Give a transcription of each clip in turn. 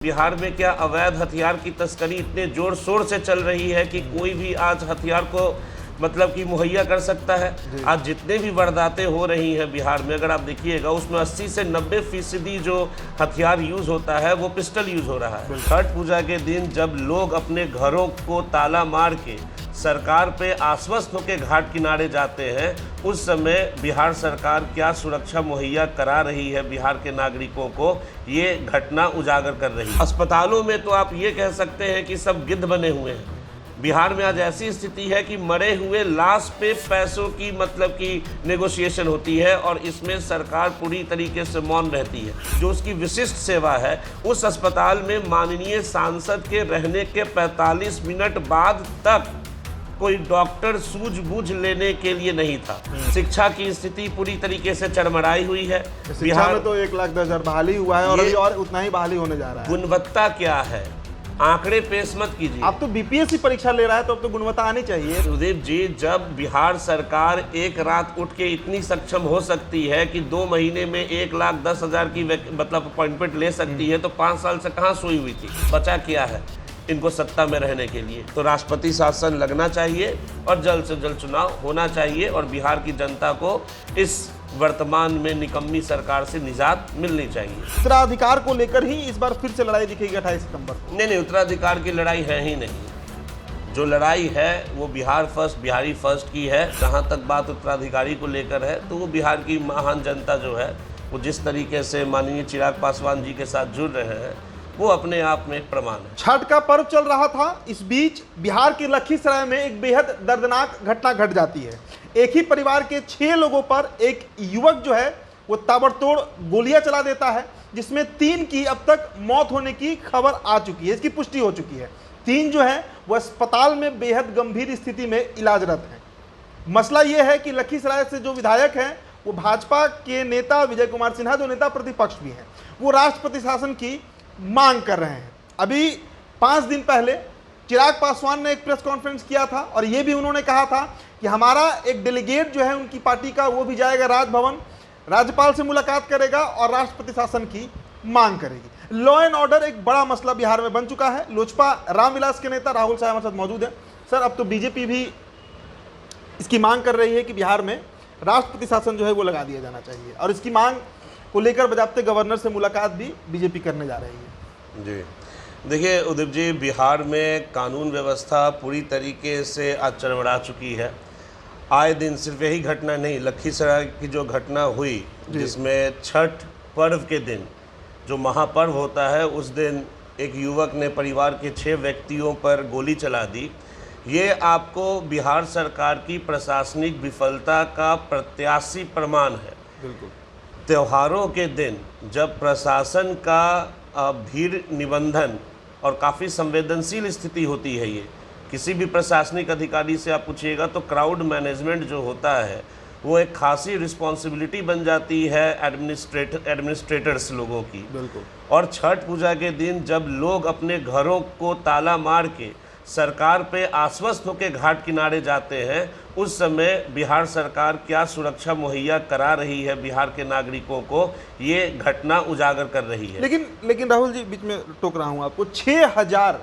बिहार में क्या अवैध हथियार की तस्करी इतने जोर शोर से चल रही है कि कोई भी आज हथियार को मतलब कि मुहैया कर सकता है। आज जितने भी वारदातें हो रही हैं बिहार में, अगर आप देखिएगा उसमें 80 से 90% जो हथियार यूज़ होता है वो पिस्टल यूज़ हो रहा है। छठ पूजा के दिन जब लोग अपने घरों को ताला मार के सरकार पे आश्वस्त होकर घाट किनारे जाते हैं, उस समय बिहार सरकार क्या सुरक्षा मुहैया करा रही है बिहार के नागरिकों को, ये घटना उजागर कर रही है। अस्पतालों में तो आप ये कह सकते हैं कि सब गिद्ध बने हुए हैं। बिहार में आज ऐसी स्थिति है कि मरे हुए लाश पे पैसों की मतलब की नेगोशिएशन होती है और इसमें सरकार पूरी तरीके से मौन रहती है। जो उसकी विशिष्ट सेवा है, उस अस्पताल में माननीय सांसद के रहने के 45 मिनट बाद तक कोई डॉक्टर सूझबूझ लेने के लिए नहीं था। शिक्षा की स्थिति पूरी तरीके से चरमराई हुई है। बिहार में तो 1,10,000 बहाली हुआ है और अभी और उतना ही बहाली होने जा रहा है। गुणवत्ता क्या है, आंकड़े पेश मत कीजिए। आप तो बीपीएससी परीक्षा ले रहा है तो अब तो गुणवत्ता आनी चाहिए। सुदीप जी, जब बिहार सरकार एक रात उठ के इतनी सक्षम हो सकती है कि 2 महीने में 1,10,000 की मतलब अपॉइंटमेंट ले सकती है, तो 5 साल से कहाँ सोई हुई थी? बचा क्या है इनको सत्ता में रहने के लिए? तो राष्ट्रपति शासन लगना चाहिए और जल्द से जल्द चुनाव होना चाहिए और बिहार की जनता को इस वर्तमान में निकम्मी सरकार से निजात मिलनी चाहिए। उत्तराधिकार को लेकर ही इस बार फिर से लड़ाई दिखेगी 28 सितंबर को। नहीं, उत्तराधिकार की लड़ाई है ही नहीं। जो लड़ाई है वो बिहार फर्स्ट, बिहारी फर्स्ट की है। जहाँ तक बात उत्तराधिकारी को लेकर है तो वो बिहार की महान जनता जो है वो जिस तरीके से माननीय चिराग पासवान जी के साथ जुड़ रहे हैं, वो अपने आप में एक प्रमाण है। छठ का पर्व चल रहा था, इस बीच बिहार के लखीसराय में एक बेहद दर्दनाक घटना घट जाती है। एक ही परिवार के 6 लोगों पर एक युवक जो है वो ताबड़तोड़ गोलियां चला देता है, जिसमें 3 की अब तक मौत होने की खबर आ चुकी है, इसकी पुष्टि हो चुकी है। 3 जो है वो अस्पताल में बेहद गंभीर स्थिति में इलाजरत हैं। मसला ये है कि लखीसराय से जो विधायक हैं वो भाजपा के नेता विजय कुमार सिन्हा, जो नेता प्रतिपक्ष भी हैं, वो राष्ट्रपति शासन की मांग कर रहे हैं। अभी 5 दिन पहले चिराग पासवान ने एक प्रेस कॉन्फ्रेंस किया था और ये भी उन्होंने कहा था कि हमारा एक डेलीगेट जो है उनकी पार्टी का, वो भी जाएगा राजभवन, राज्यपाल से मुलाकात करेगा और राष्ट्रपति शासन की मांग करेगी। लॉ एंड ऑर्डर एक बड़ा मसला बिहार में बन चुका है। लोजपा रामविलास के नेता राहुल साहब हमारे साथ मौजूद हैं। सर, अब तो बीजेपी भी इसकी मांग कर रही है कि बिहार में राष्ट्रपति शासन जो है वो लगा दिया जाना चाहिए और इसकी मांग को लेकर बजाते गवर्नर से मुलाकात भी बीजेपी करने जा रही है। जी देखिए उदीप जी, बिहार में कानून व्यवस्था पूरी तरीके से आज चरमरा चुकी है। आए दिन सिर्फ यही घटना नहीं, लखीसराय की जो घटना हुई जिसमें छठ पर्व के दिन, जो महापर्व होता है, उस दिन एक युवक ने परिवार के 6 व्यक्तियों पर गोली चला दी। ये आपको बिहार सरकार की प्रशासनिक विफलता का प्रत्याशी प्रमाण है। बिल्कुल। त्योहारों के दिन जब प्रशासन का भीड़ निबंधन और काफ़ी संवेदनशील स्थिति होती है, ये किसी भी प्रशासनिक अधिकारी से आप पूछिएगा तो क्राउड मैनेजमेंट जो होता है वो एक खासी रिस्पॉन्सिबिलिटी बन जाती है एडमिनिस्ट्रेटर्स लोगों की। बिल्कुल। और छठ पूजा के दिन जब लोग अपने घरों को ताला मार के सरकार पे आश्वस्त होकर घाट किनारे जाते हैं, उस समय बिहार सरकार क्या सुरक्षा मुहैया करा रही है बिहार के नागरिकों को, ये घटना उजागर कर रही है। लेकिन राहुल जी, बीच में टोक रहा हूं आपको, 6,000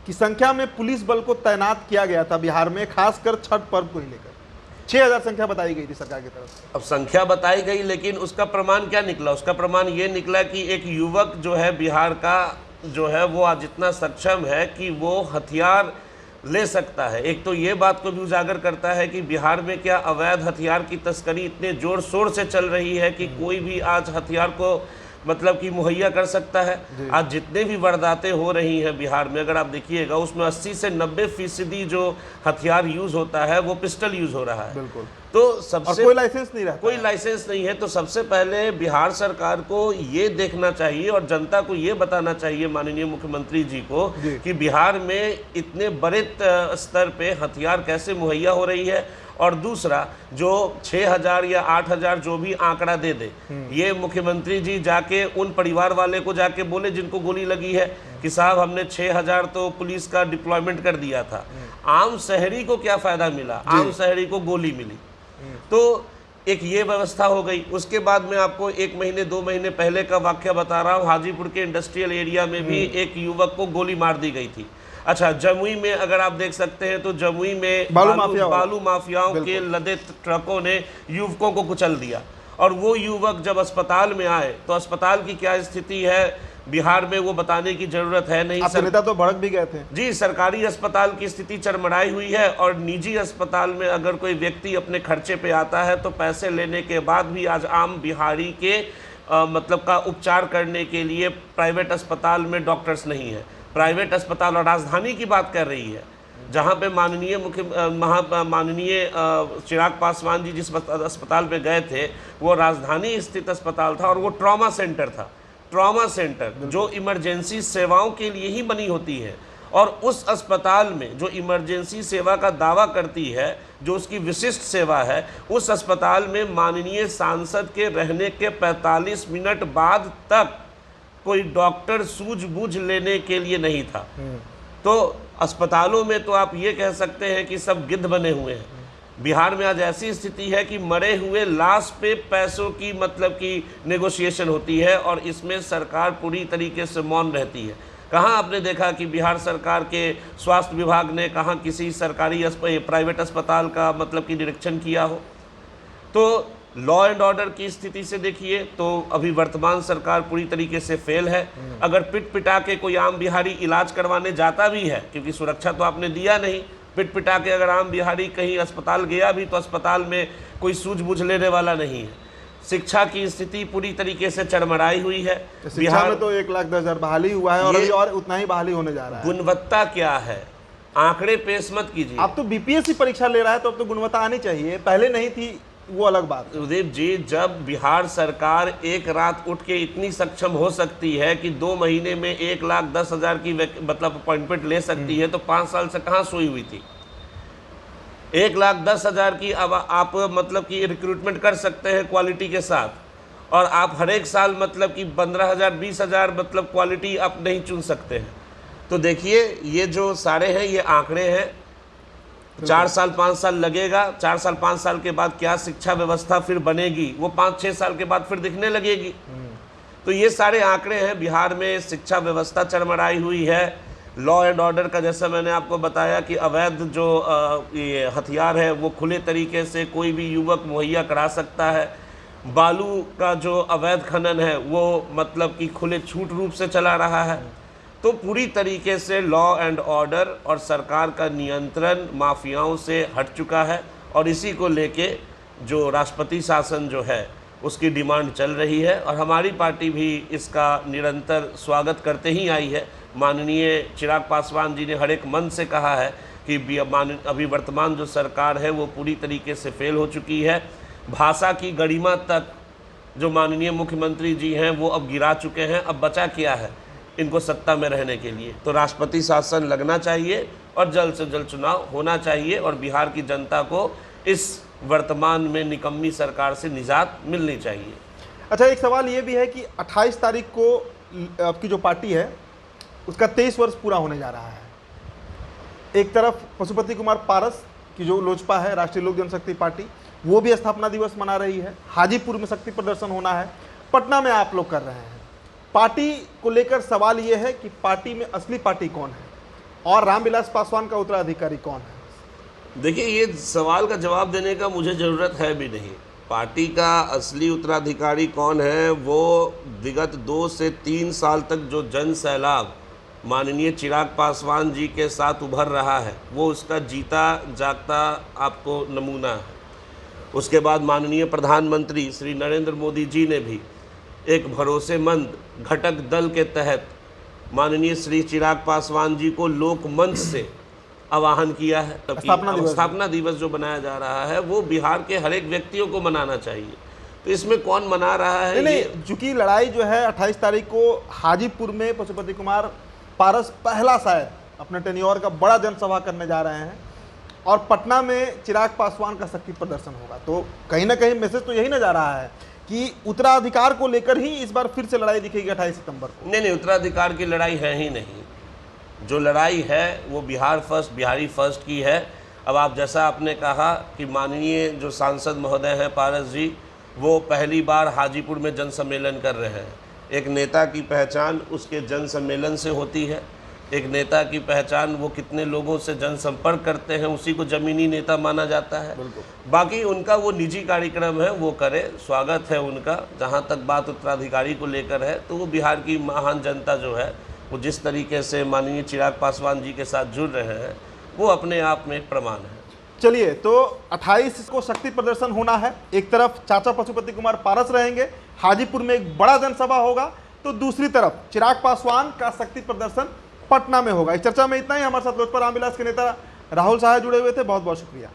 की संख्या में पुलिस बल को तैनात किया गया था बिहार में, खासकर छठ पर्व को ही लेकर 6,000 संख्या बताई गई थी सरकार की तरफ से। अब संख्या बताई गई, लेकिन उसका प्रमाण क्या निकला? उसका प्रमाण ये निकला कि एक युवक जो है बिहार का जो है वो आज इतना सक्षम है कि वो हथियार ले सकता है। एक तो ये बात को भी उजागर करता है कि बिहार में क्या अवैध हथियार की तस्करी इतने जोर शोर से चल रही है कि कोई भी आज हथियार को मतलब कि मुहैया कर सकता है। आज जितने भी वारदातें हो रही हैं बिहार में, अगर आप देखिएगा उसमें 80 से 90% जो हथियार यूज़ होता है वो पिस्टल यूज़ हो रहा है। बिल्कुल। तो सबसे कोई लाइसेंस नहीं रहता, कोई लाइसेंस नहीं है। तो सबसे पहले बिहार सरकार को ये देखना चाहिए और जनता को ये बताना चाहिए, माननीय मुख्यमंत्री जी को, कि बिहार में इतने बड़े स्तर पे हथियार कैसे मुहैया हो रही है। और दूसरा, जो 6,000 या 8,000 जो भी आंकड़ा दे दे, ये मुख्यमंत्री जी जाके उन परिवार वाले को जाके बोले जिनको गोली लगी है कि साहब हमने 6,000 तो पुलिस का डिप्लॉयमेंट कर दिया था। आम शहरी को क्या फ़ायदा मिला? आम शहरी को गोली मिली। तो एक ये व्यवस्था हो गई। उसके बाद में आपको 1 महीने 2 महीने पहले का वाकया बता रहा हूँ, हाजीपुर के इंडस्ट्रियल एरिया में भी एक युवक को गोली मार दी गई थी। अच्छा, जमुई में अगर आप देख सकते हैं तो जमुई में बालू माफियाओं के लदे ट्रकों ने युवकों को कुचल दिया, और वो युवक जब अस्पताल में आए तो अस्पताल की क्या स्थिति है बिहार में वो बताने की जरूरत है नहीं। नेता तो भड़क भी गए थे जी। सरकारी अस्पताल की स्थिति चरमराई हुई है, और निजी अस्पताल में अगर कोई व्यक्ति अपने खर्चे पे आता है तो पैसे लेने के बाद भी आज आम बिहारी के मतलब का उपचार करने के लिए प्राइवेट अस्पताल में डॉक्टर्स नहीं है। प्राइवेट अस्पताल, और राजधानी की बात कर रही है, जहाँ पे माननीय चिराग पासवान जी जिस अस्पताल पे गए थे वो राजधानी स्थित अस्पताल था, और वो ट्रॉमा सेंटर था। ट्रॉमा सेंटर जो इमरजेंसी सेवाओं के लिए ही बनी होती है, और उस अस्पताल में जो इमरजेंसी सेवा का दावा करती है, जो उसकी विशिष्ट सेवा है, उस अस्पताल में माननीय सांसद के रहने के 45 मिनट बाद तक कोई डॉक्टर सूझबूझ लेने के लिए नहीं था। तो अस्पतालों में तो आप ये कह सकते हैं कि सब गिद्ध बने हुए हैं। बिहार में आज ऐसी स्थिति है कि मरे हुए लाश पे पैसों की मतलब की नेगोशिएशन होती है, और इसमें सरकार पूरी तरीके से मौन रहती है। कहाँ आपने देखा कि बिहार सरकार के स्वास्थ्य विभाग ने कहाँ किसी सरकारी प्राइवेट अस्पताल का मतलब कि निरीक्षण किया हो? तो लॉ एंड ऑर्डर की स्थिति से देखिए तो अभी वर्तमान सरकार पूरी तरीके से फेल है। अगर पिट पिटा के कोई आम बिहारी इलाज करवाने जाता भी है, क्योंकि सुरक्षा तो आपने दिया नहीं, पिट पिटा के अगर आम बिहारी कहीं अस्पताल गया भी तो अस्पताल में कोई सूझबूझ लेने वाला नहीं है। शिक्षा की स्थिति पूरी तरीके से चरमराई हुई है। बिहार में तो 1,10,000 बहाली हुआ है, और अभी और उतना ही बहाली होने जा रहा है। गुणवत्ता क्या है, आंकड़े पेश मत कीजिए। आप तो बीपीएससी परीक्षा ले रहा है तो अब तो गुणवत्ता आनी चाहिए, पहले नहीं थी, वो अलग बात। सुदेव जी, जब बिहार सरकार एक रात उठ के इतनी सक्षम हो सकती है कि 2 महीने में 1,10,000 की मतलब अपॉइंटमेंट ले सकती है, तो 5 साल से कहाँ सोई हुई थी? 1,10,000 की अब आप मतलब कि रिक्रूटमेंट कर सकते हैं क्वालिटी के साथ, और आप हर एक साल मतलब कि 15,000 20,000 मतलब क्वालिटी आप नहीं चुन सकते हैं। तो देखिए ये जो सारे हैं ये आंकड़े हैं। 4 साल 5 साल लगेगा, 4 साल 5 साल के बाद क्या शिक्षा व्यवस्था फिर बनेगी वो 5-6 साल के बाद फिर दिखने लगेगी। तो ये सारे आंकड़े हैं। बिहार में शिक्षा व्यवस्था चरमराई हुई है। लॉ एंड ऑर्डर का जैसा मैंने आपको बताया कि अवैध जो ये हथियार है वो खुले तरीके से कोई भी युवक मुहैया करा सकता है। बालू का जो अवैध खनन है वो मतलब कि खुले छूट रूप से चला रहा है। तो पूरी तरीके से लॉ एंड ऑर्डर और सरकार का नियंत्रण माफियाओं से हट चुका है, और इसी को लेके जो राष्ट्रपति शासन जो है उसकी डिमांड चल रही है, और हमारी पार्टी भी इसका निरंतर स्वागत करते ही आई है। माननीय चिराग पासवान जी ने हर एक मन से कहा है कि अभी वर्तमान जो सरकार है वो पूरी तरीके से फेल हो चुकी है। भाषा की गरिमा तक जो माननीय मुख्यमंत्री जी हैं वो अब गिरा चुके हैं। अब बचा क्या है इनको सत्ता में रहने के लिए? तो राष्ट्रपति शासन लगना चाहिए और जल्द से जल्द चुनाव होना चाहिए, और बिहार की जनता को इस वर्तमान में निकम्मी सरकार से निजात मिलनी चाहिए। अच्छा, एक सवाल ये भी है कि 28 तारीख को आपकी जो पार्टी है उसका 23 वर्ष पूरा होने जा रहा है। एक तरफ पशुपति कुमार पारस की जो लोजपा है, राष्ट्रीय लोक जनशक्ति पार्टी, वो भी स्थापना दिवस मना रही है। हाजीपुर में शक्ति प्रदर्शन होना है, पटना में आप लोग कर रहे हैं। पार्टी को लेकर सवाल ये है कि पार्टी में असली पार्टी कौन है और रामविलास पासवान का उत्तराधिकारी कौन है? देखिए, ये सवाल का जवाब देने का मुझे ज़रूरत है भी नहीं। पार्टी का असली उत्तराधिकारी कौन है वो विगत 2 से 3 साल तक जो जन सैलाब माननीय चिराग पासवान जी के साथ उभर रहा है वो उसका जीता जागता आपको नमूना है। उसके बाद माननीय प्रधानमंत्री श्री नरेंद्र मोदी जी ने भी एक भरोसेमंद घटक दल के तहत माननीय श्री चिराग पासवान जी को लोकमंच से आवाहन किया है। स्थापना दिवस जो मनाया जा रहा है वो बिहार के हर एक व्यक्तियों को मनाना चाहिए। तो इसमें कौन मना रहा है? नहीं, चूंकि लड़ाई जो है 28 तारीख को हाजीपुर में पशुपति कुमार पारस पहला शायद अपने टेन्योर का बड़ा जनसभा करने जा रहे हैं, और पटना में चिराग पासवान का शक्ति प्रदर्शन होगा। तो कहीं ना कहीं मैसेज तो यही ना जा रहा है कि उत्तराधिकार को लेकर ही इस बार फिर से लड़ाई दिखेगी 28 सितंबर को। नहीं, उत्तराधिकार की लड़ाई है ही नहीं। जो लड़ाई है वो बिहार फर्स्ट, बिहारी फर्स्ट की है। अब आप जैसा आपने कहा कि माननीय जो सांसद महोदय हैं पारस जी, वो पहली बार हाजीपुर में जन सम्मेलन कर रहे हैं। एक नेता की पहचान उसके जन सम्मेलन से होती है, एक नेता की पहचान वो कितने लोगों से जनसंपर्क करते हैं, उसी को जमीनी नेता माना जाता है। बाकी उनका वो निजी कार्यक्रम है, वो करे, स्वागत है उनका। जहाँ तक बात उत्तराधिकारी को लेकर है, तो वो बिहार की महान जनता जो है वो जिस तरीके से माननीय चिराग पासवान जी के साथ जुड़ रहे हैं, वो अपने आप में एक प्रमाण है। चलिए, तो 28 को शक्ति प्रदर्शन होना है। एक तरफ चाचा पशुपति कुमार पारस रहेंगे, हाजीपुर में एक बड़ा जनसभा होगा, तो दूसरी तरफ चिराग पासवान का शक्ति प्रदर्शन पटना में होगा। इस चर्चा में इतना ही। हमारे साथ लोजपा रामविलास के नेता राहुल साहा जुड़े हुए थे। बहुत बहुत शुक्रिया।